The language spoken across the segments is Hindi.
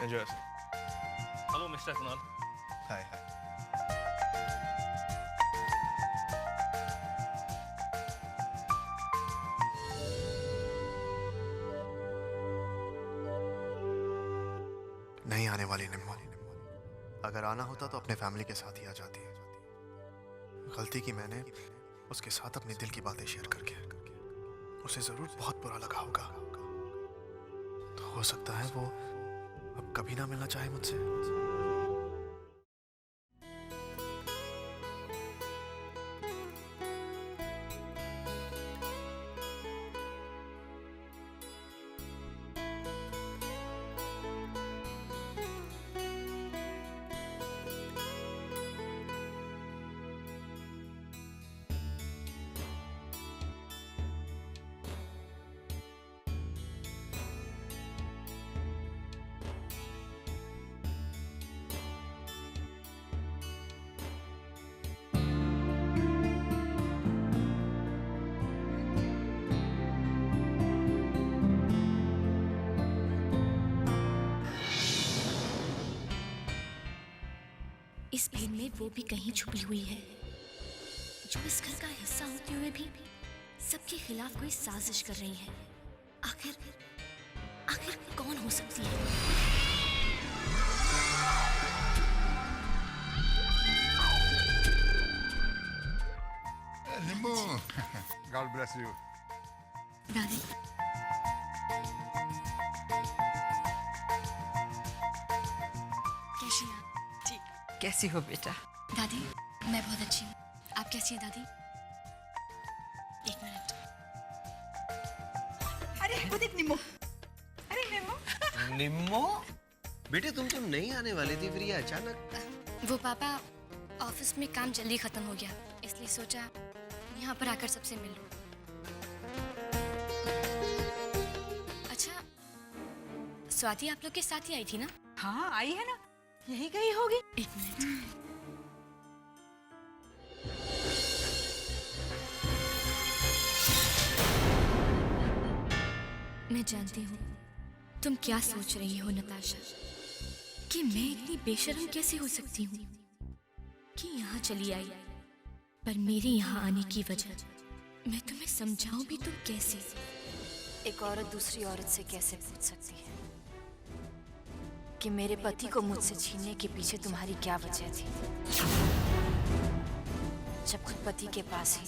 Enjoy. Hello mister Kunal. Hi hi. नहीं आने वाली निम्मो। अगर आना होता तो अपने फैमिली के साथ ही आ जाती। गलती की मैंने उसके साथ अपने दिल की बातें शेयर करके। उसे जरूर बहुत बुरा लगा होगा। तो हो सकता है वो अब कभी ना मिलना चाहे मुझसे। इस भीड़ में वो भी कहीं छुपी हुई है जो इस घर का हिस्सा होते हुए भी सबके खिलाफ कोई साजिश कर रही है। आखिर आखिर कौन हो सकती है? Nimmo, God bless you. दादी, कैसी हैं आप? ठीक। कैसी हो बेटा? दादी, मैं बहुत अच्छी हूँ। आप कैसी हैं दादी? एक मिनट। अरे वो देख निम्मो। अरे निम्मो। निम्मो बेटे, तुम तो नहीं आने वाली थी, फिर ये अचानक? वो पापा ऑफिस में काम जल्दी खत्म हो गया, इसलिए सोचा यहाँ पर आकर सबसे मिल लूं। अच्छा, स्वाति आप लोग के साथ ही आई थी ना? हाँ आई है ना, यही गई होगी। एक मिनट। मैं जानती हूँ तुम क्या सोच रही हो नताशा, कि मैं इतनी बेशर्म कैसे हो सकती हूँ कि यहाँ चली आई। पर मेरे यहाँ आने की वजह मैं तुम्हें समझाऊं भी तो कैसे? एक औरत दूसरी औरत से कैसे पूछ सकती है कि मेरे पति को मुझसे छीनने के पीछे तुम्हारी क्या वजह थी, जब खुद पति के पास ही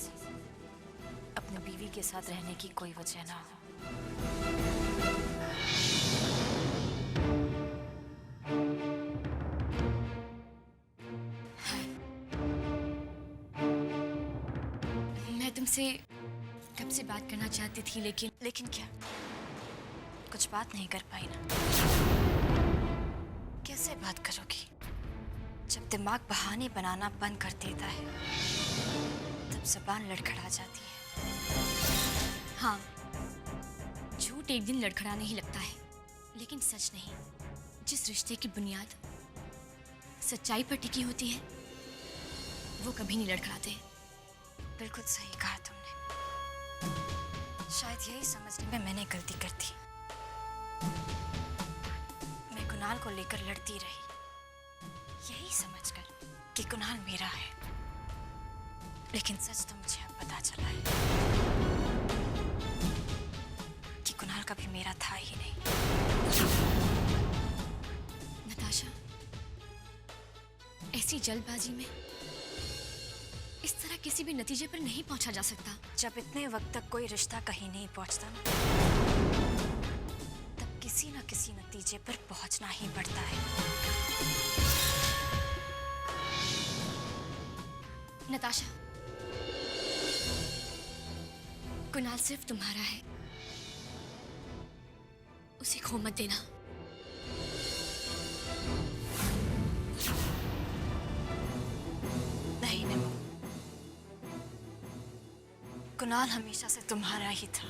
अपनी बीवी के साथ रहने की कोई वजह ना हो। मैं तुमसे कब से बात करना चाहती थी, लेकिन क्या कुछ बात नहीं कर पाई ना? कैसे बात करोगी जब दिमाग बहाने बनाना बंद कर देता है, तब जुबान लड़खड़ा जाती है। हाँ, झूठ एक दिन लड़खड़ाने ही लगता है, लेकिन सच नहीं। जिस रिश्ते की बुनियाद सच्चाई पर टिकी होती है वो कभी नहीं लड़खड़ाते। बिल्कुल सही कहा तुमने। शायद यही समझने में मैंने गलती कर दी। मैं कुणाल को लेकर लड़ती रही, यही समझकर कि कुणाल मेरा है। लेकिन सच तो मुझे अब पता चला है कि कुणाल कभी मेरा था ही नहीं। नताशा, ऐसी जल्दबाजी में इस तरह किसी भी नतीजे पर नहीं पहुंचा जा सकता। जब इतने वक्त तक कोई रिश्ता कहीं नहीं पहुंचता ना, तब किसी न किसी नतीजे पर पहुंचना ही पड़ता है। नताशा, कुणाल सिर्फ तुम्हारा है, उसे खो मत देना। नहीं निम्मो, कुणाल हमेशा से तुम्हारा ही था।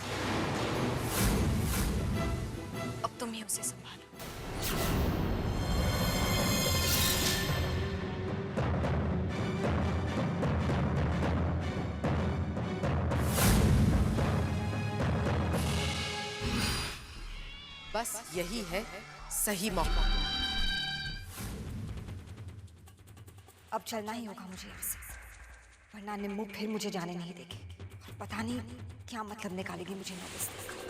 अब तुम ही उसे संभालो। बस यही है सही मौका। अब चलना ही होगा मुझे यहाँ से, वरना निम्मू फिर मुझे जाने नहीं देगी और पता नहीं क्या मतलब निकालेगी मुझे नोटिस देकर।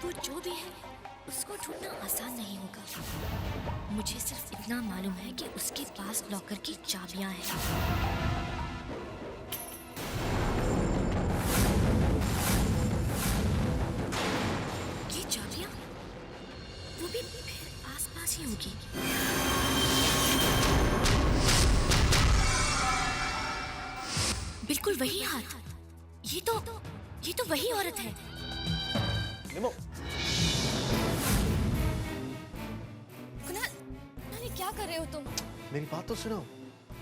वो जो भी है उसको ढूंढना आसान नहीं होगा। मुझे सिर्फ इतना मालूम है कि उसके पास लॉकर की चाबियां हैं। ये चाबियां वो भी फिर आसपास ही होगी। बिल्कुल वही हाथ। ये तो वही औरत है। निमो, कुणाल, नानी क्या कर रहे हो तुम? मेरी बात तो सुनो।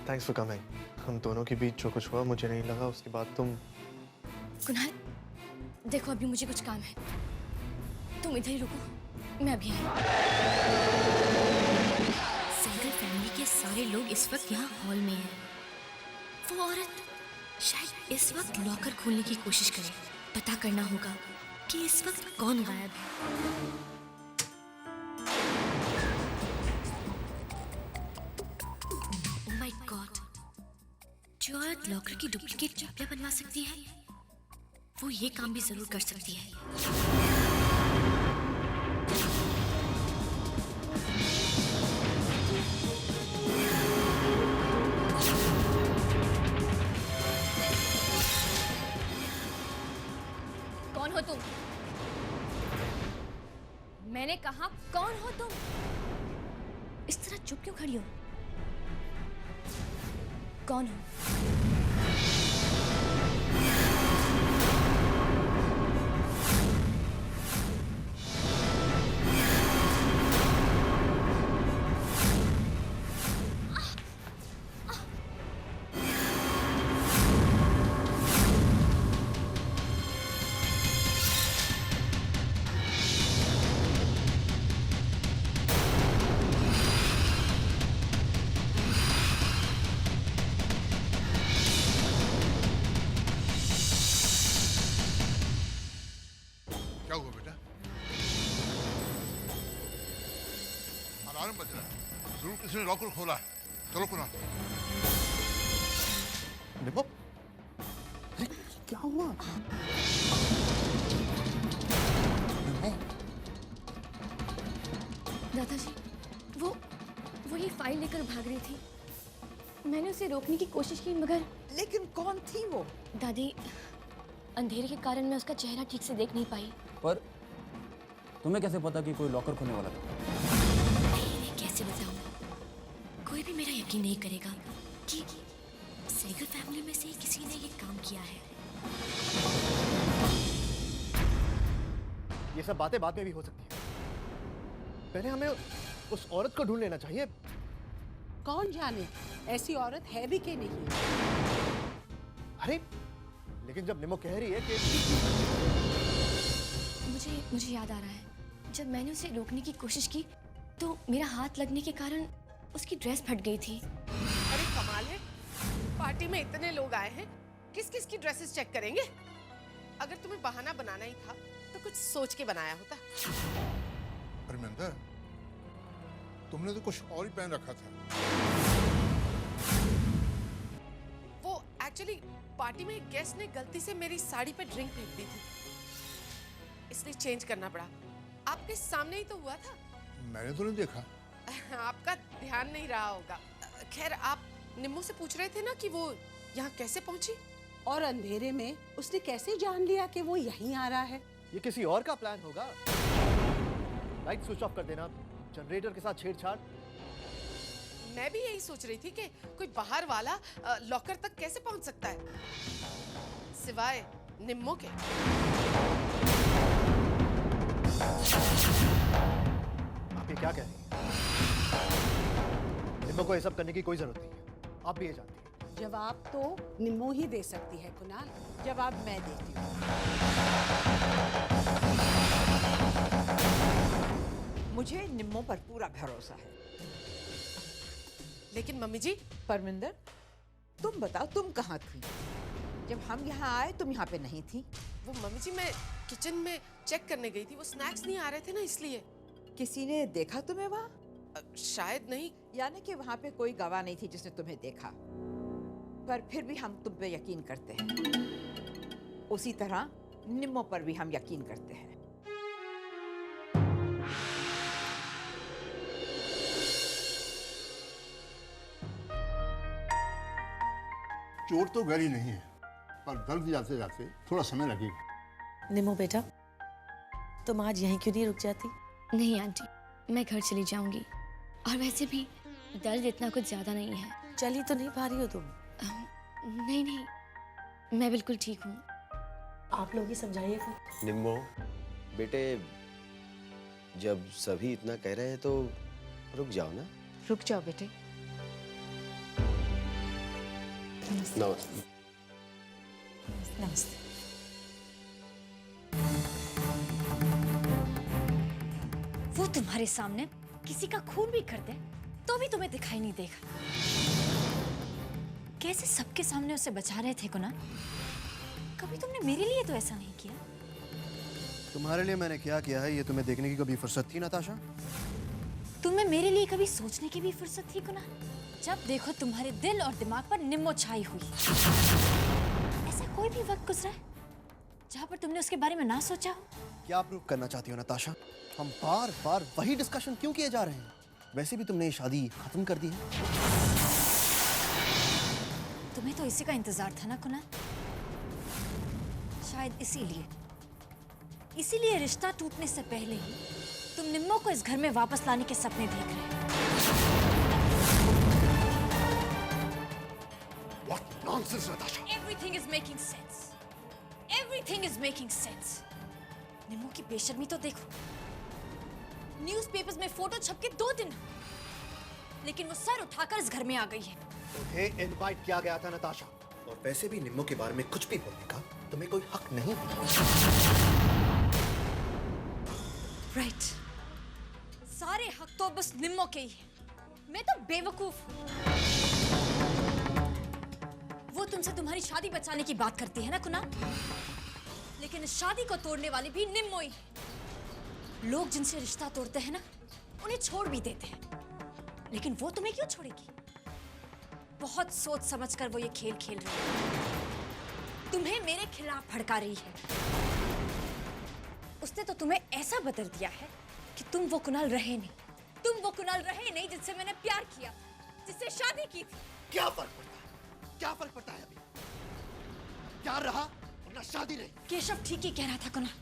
Thanks for coming. हम दोनों के बीच जो कुछ हुआ मुझे नहीं लगा उसके बाद तुम। कुणाल, देखो अभी मुझे कुछ काम है, तुम इधर ही रुको, मैं अभी आई। सिंगल फैमिली के सारे लोग इस वक्त यहाँ हॉल में हैं। वो औरत शायद इस वक्त लॉकर खोलने की कोशिश करे। पता करना होगा कि इस वक्त कौन गायब है। Oh my God! जो औरत लॉकर की डुप्लीकेट चाबियां बनवा सकती है, वो ये काम भी जरूर कर सकती है। कौन हो तुम? मैंने कहा कौन हो तुम? इस तरह चुप क्यों खड़ी हो? कौन हो? क्या हुआ बेटा? अलार्म बज रहा है, जरूर किसी ने लॉकर खोला है। चलो कुणाल। निमो, अरे क्या हुआ? निम्मो, दादाजी, वो ये फाइल लेकर भाग रही थी। मैंने उसे रोकने की कोशिश की मगर लेकिन कौन थी वो? दादी, अंधेरे के कारण मैं उसका चेहरा ठीक से देख नहीं पाई। पर तुम्हें कैसे पता कि कोई लॉकर खोलने वाला था? मैं कैसे बताऊं? कोई भी मेरा यकीन नहीं करेगा कि सेगल फैमिली में से किसी ने ये काम किया है। ये सब बातें बाद में भी हो सकती है। पहले हमें उस औरत को ढूंढ लेना चाहिए। कौन जाने ऐसी औरत है भी कि नहीं। अरे लेकिन जब निमो कह रही है कि मुझे याद आ रहा है, जब मैंने उसे रोकने की कोशिश की तो मेरा हाथ लगने के कारण उसकी ड्रेस फट गई थी। अरे कमाल है, पार्टी में इतने लोग आए हैं, किस किस की ड्रेसेस चेक करेंगे? अगर तुम्हें बहाना बनाना ही था तो कुछ सोच के बनाया होता। परमिंदर, तुमने तो कुछ और ही पहन रखा था। वो एक्चुअली पार्टी में एक गेस्ट ने गलती से मेरी साड़ी पे ड्रिंक फेंक दी थी, इसलिए चेंज करना पड़ा। आपके सामने ही तो हुआ था। मैंने तो नहीं देखा। आपका ध्यान नहीं रहा होगा। खैर, आप निम्मू से पूछ रहे थे ना कि वो यहाँ कैसे पहुंची? और अंधेरे में उसने कैसे जान लिया कि वो यहीं आ रहा है? ये किसी और का प्लान होगा। लाइट स्विच ऑफ कर देना, जनरेटर के साथ छेड़छाड़। मैं भी यही सोच रही थी कि कोई बाहर वाला लॉकर तक कैसे पहुंच सकता है सिवाय निम्मो के। आप ये क्या कह रही हैं? निम्मो को ये सब करने की कोई जरूरत नहीं है, आप भी ये जानती हैं। जवाब तो निम्मो ही दे सकती है कुणाल, जवाब मैं देती हूँ। मुझे निम्मो पर पूरा भरोसा है। लेकिन मम्मी जी, परमिंदर, तुम बताओ, तुम कहाँ थी जब हम यहाँ आए? तुम यहाँ पे नहीं थी। वो मम्मी जी, मैं किचन में चेक करने गई थी, वो स्नैक्स नहीं आ रहे थे ना, इसलिए। किसी ने देखा तुम्हें वहाँ? शायद नहीं। यानी कि वहाँ पे कोई गवाह नहीं थी जिसने तुम्हें देखा, पर फिर भी हम तुम पे यकीन करते हैं। उसी तरह निम्मो पर भी हम यकीन करते हैं। चोट तो गहरी नहीं है, पर दर्द जाते जाते थोड़ा समय लगेगा। निम्मो बेटा, तुम आज यहीं क्यों नहीं रुक जाती? नहीं आंटी, मैं घर चली जाऊंगी। और वैसे भी दर्द इतना कुछ ज्यादा नहीं है। चली तो नहीं पा रही हो तुम? नहीं नहीं, मैं बिल्कुल ठीक हूँ। आप लोग ही समझाइएगा। निम्मो बेटे, जब सभी इतना कह रहे हैं तो रुक जाओ ना। रुक जाओ बेटे। नमस्ते। नमस्ते। वो तुम्हारे सामने किसी का खून भी कर दे तो भी तुम्हें दिखाई नहीं देगा। कैसे सबके सामने उसे बचा रहे थे कुणाल? कभी तुमने मेरे लिए तो ऐसा नहीं किया। तुम्हारे लिए मैंने क्या किया है, ये तुम्हें देखने की कभी फुर्सत थी नताशा? तुम्हें मेरे लिए कभी सोचने की भी फुर्सत थी कुणाल? जब देखो तुम्हारे दिल और दिमाग पर निम्मो छाई हुई। ऐसा कोई भी वक्त गुजरा है जहाँ पर तुमने उसके बारे में ना सोचा हो? क्या प्रूव करना चाहती हो नताशा? हम बार बार वही डिस्कशन क्यों किए जा रहे हैं? वैसे भी तुमने ये शादी खत्म कर दी है। तुम्हें तो इसी का इंतजार था ना कुणाल? शायद इसीलिए रिश्ता टूटने से पहले ही तुम निम्मो को इस घर में वापस लाने के सपने देख रहे हो। What nonsense, Natasha! Everything is making sense. Everything is making sense. Nimmo की बेशर्मी तो देखो। न्यूज़पेपर्स में फोटो छपके 2 दिन, लेकिन वो सर उठाकर इस घर में आ गई है। तुम्हें इनवाइट किया गया था नताशा, और वैसे भी निम्मो के बारे में कुछ भी बोलने का तुम्हें कोई हक नहीं। राइट, सारे हक तो बस निम्मो के ही हैं। मैं तो बेवकूफ हूँ। वो तुमसे तुम्हारी शादी बचाने की बात करती है ना कुणाल, लेकिन इस शादी को तोड़ने वाली भी निम्मो ही है। लोग जिनसे रिश्ता तोड़ते हैं ना, उन्हें छोड़ भी देते हैं, लेकिन वो तुम्हें क्यों छोड़ेगी? बहुत सोच समझकर वो ये खेल खेल रही है। तुम्हें मेरे खिलाफ भड़का रही है। उसने तो तुम्हें ऐसा बदल दिया है कि तुम वो कुणाल रहे नहीं। तुम वो कुणाल रहे नहीं जिससे मैंने प्यार किया, जिससे शादी की थी। क्या फर्क पड़ता है? क्या फर्क पड़ता है अभी? प्यार रहा और ना शादी रही। केशव ठीक ही कह रहा था कुणाल।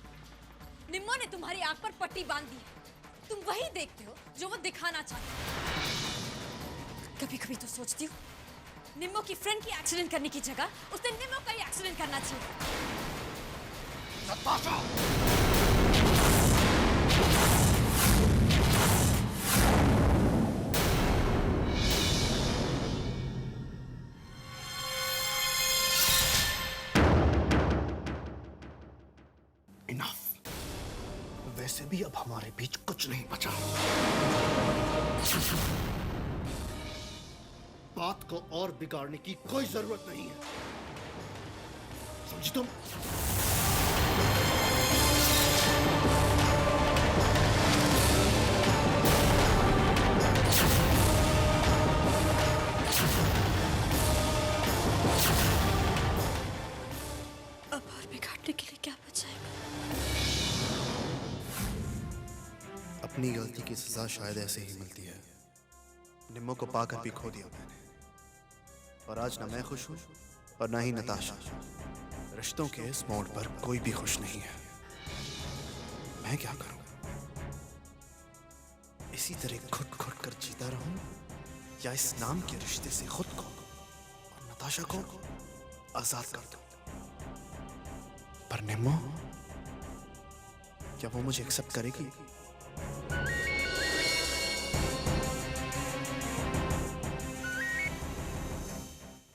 निम्मो ने तुम्हारी आंख पर पट्टी बांध दी है। तुम वही देखते हो जो वो दिखाना चाहती है। कभी कभी तो सोचती हूँ निम्मो की फ्रेंड की एक्सीडेंट करने की जगह उसने निम्मो का ही एक्सीडेंट करना चाहिए। नताशा! Enough. वैसे भी अब हमारे बीच कुछ नहीं बचा। बात को और बिगाड़ने की कोई जरूरत नहीं है, समझी तुम? अब और बिगाड़ने के लिए क्या बचा है? अपनी गलती की सजा शायद ऐसे ही मिलती है। निम्मो को पाकर भी खो दिया मैंने, और आज ना मैं खुश हूं और ना ही नताशा। रिश्तों के इस मोड़ पर कोई भी खुश नहीं है। मैं क्या करूं? इसी तरह घुट घुट कर जीता रहूं या इस नाम के रिश्ते से खुद को और नताशा को आजाद कर दूं। पर निम्मो, क्या वो मुझे एक्सेप्ट करेगी?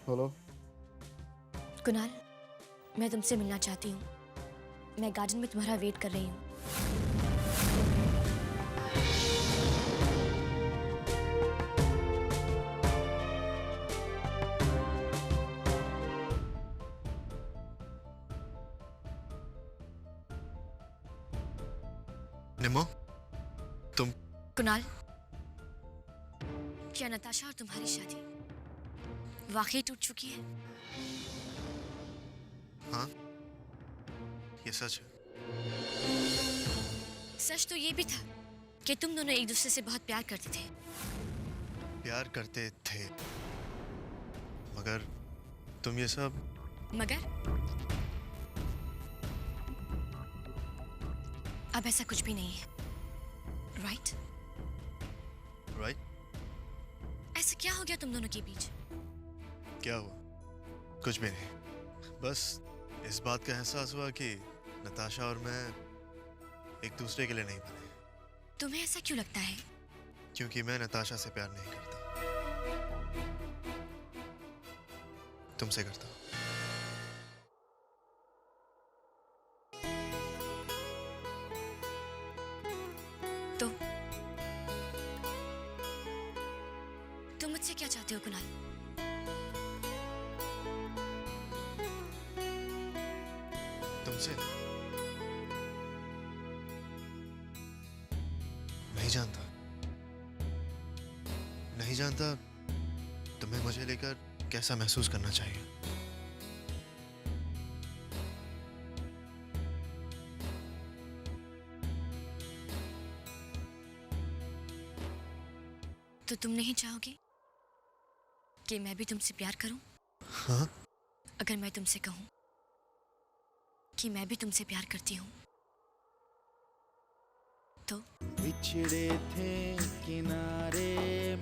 हेलो कुणाल, मैं तुमसे मिलना चाहती हूँ। मैं गार्डन में तुम्हारा वेट कर रही हूँ। निम्मो, तुम कुणाल, क्या नताशा और तुम्हारी शादी वाकई टूट चुकी है? हाँ, ये सच है। सच तो ये भी था कि तुम दोनों एक दूसरे से बहुत प्यार करते थे। प्यार करते थे, मगर तुम ये सब मगर अब ऐसा कुछ भी नहीं है, राइट? राइट? ऐसा क्या हो गया तुम दोनों के बीच? क्या हुआ? कुछ भी नहीं, बस इस बात का एहसास हुआ कि नताशा और मैं एक दूसरे के लिए नहीं बने। तुम्हें ऐसा क्यों लगता है? क्योंकि मैं नताशा से प्यार नहीं करता, तुमसे करता हूं। तो तुम मुझसे क्या चाहते हो कुणाल? तुमसे नहीं जानता, नहीं जानता तुम्हें मुझे लेकर कैसा महसूस करना चाहिए। तो तुम नहीं चाहोगे कि मैं भी तुमसे प्यार करूं? हाँ? अगर मैं तुमसे कहूं कि मैं भी तुमसे प्यार करती हूं तो? बिछड़े थे किनारे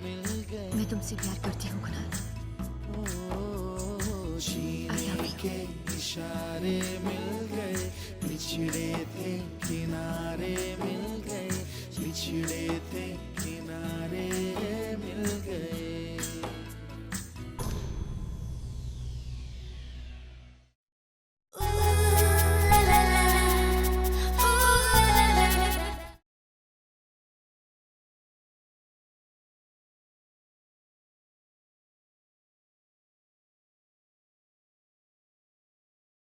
मिल गए, मैं तुमसे प्यार करती हूं कुणाल। जीने के इशारे मिल गए, बिछड़े थे किनारे मिल गए, बिछड़े थे